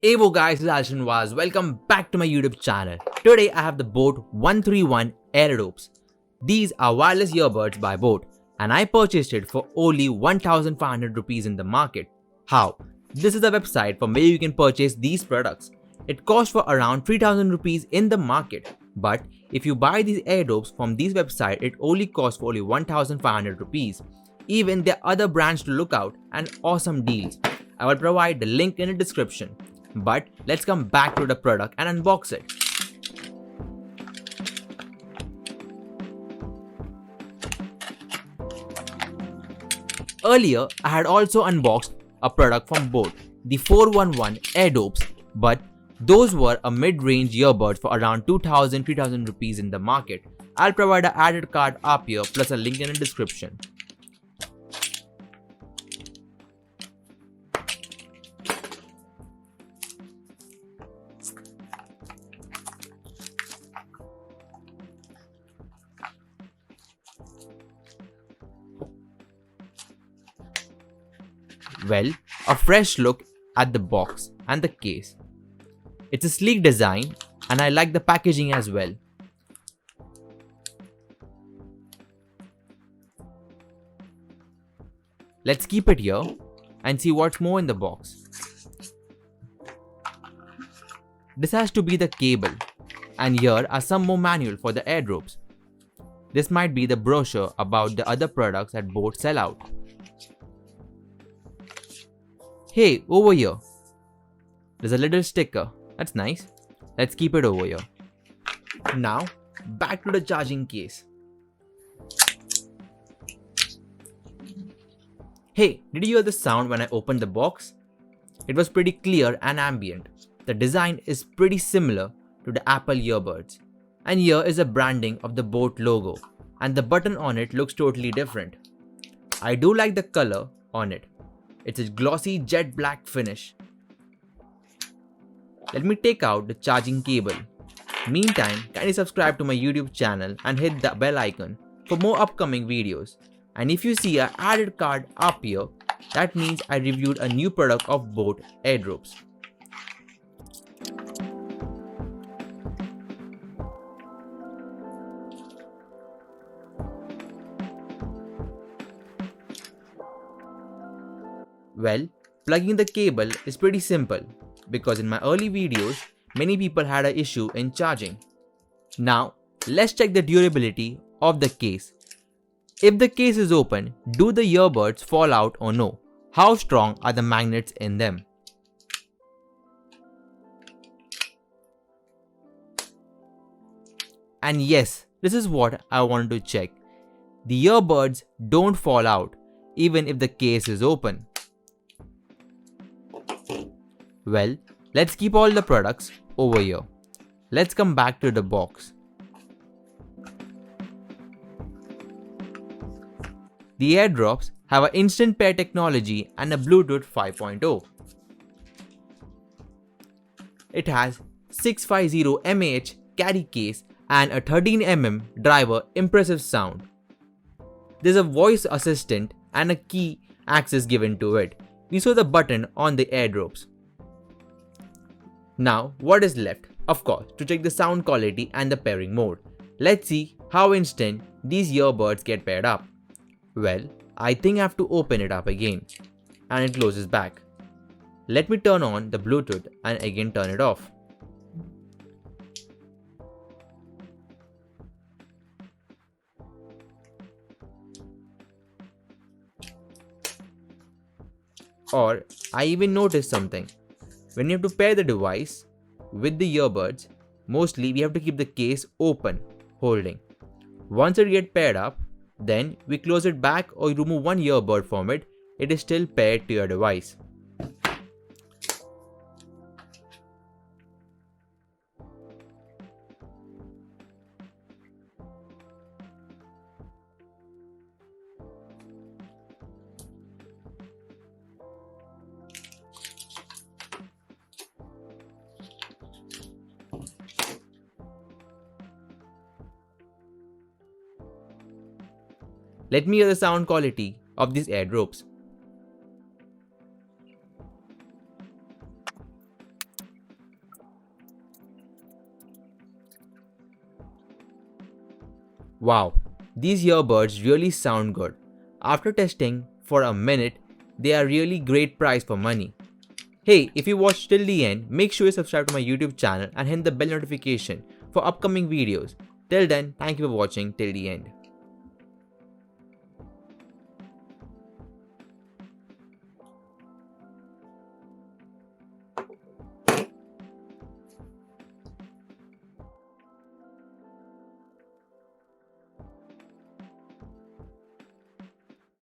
Evo guys, this is Alshan Vaz. Welcome back to my YouTube channel. Today I have the Boat 131 Airdopes. These are wireless earbuds by Boat and I purchased it for only 1500 rupees in the market. How? This is the website from where you can purchase these products. It costs for around 3000 rupees in the market. But if you buy these Airdopes from this website, it only costs for only 1500 rupees. Even there are other brands to look out and awesome deals. I will provide the link in the description. But let's come back to the product and unbox it. Earlier, I had also unboxed a product from Boat, the 411 Airdopes, but those were a mid-range earbuds for around 2000-3000 rupees in the market. I'll provide an added card up here plus a link in the description. Well, a fresh look at the box and the case. It's a sleek design and I like the packaging as well. Let's keep it here and see what's more in the box. This has to be the cable, and here are some more manual for the Airdopes. This might be the brochure about the other products that Boat sell out. Hey, over here. There's a little sticker. That's nice. Let's keep it over here. Now, back to the charging case. Hey, did you hear the sound when I opened the box? It was pretty clear and ambient. The design is pretty similar to the Apple earbuds. And here is a branding of the Boat logo. And the button on it looks totally different. I do like the color on it. It's a glossy jet black finish. Let me take out the charging cable. Meantime, kindly subscribe to my YouTube channel and hit the bell icon for more upcoming videos. And if you see an added card up here, that means I reviewed a new product of Boat Airdopes. Well, plugging the cable is pretty simple because in my early videos, many people had an issue in charging. Now, let's check the durability of the case. If the case is open, do the earbuds fall out or no? How strong are the magnets in them? And yes, this is what I wanted to check. The earbuds don't fall out even if the case is open. Well, let's keep all the products over here. Let's come back to the box. The Airdopes have an instant pair technology and a Bluetooth 5.0. It has 650 mAh carry case and a 13mm driver. Impressive sound. There's a voice assistant and a key access given to it. We saw the button on the Airdopes. Now, what is left? Of course, to check the sound quality and the pairing mode. Let's see how instant these earbuds get paired up. Well, I think I have to open it up again. And it closes back. Let me turn on the Bluetooth and again turn it off. Or, I even noticed something. When you have to pair the device with the earbuds, mostly we have to keep the case open, holding. Once it gets paired up, then we close it back or remove one earbud from it, it is still paired to your device. Let me hear the sound quality of these Airdopes. Wow, these earbuds really sound good. After testing for a minute, they are really great price for money. Hey, if you watched till the end, make sure you subscribe to my YouTube channel and hit the bell notification for upcoming videos. Till then, thank you for watching till the end.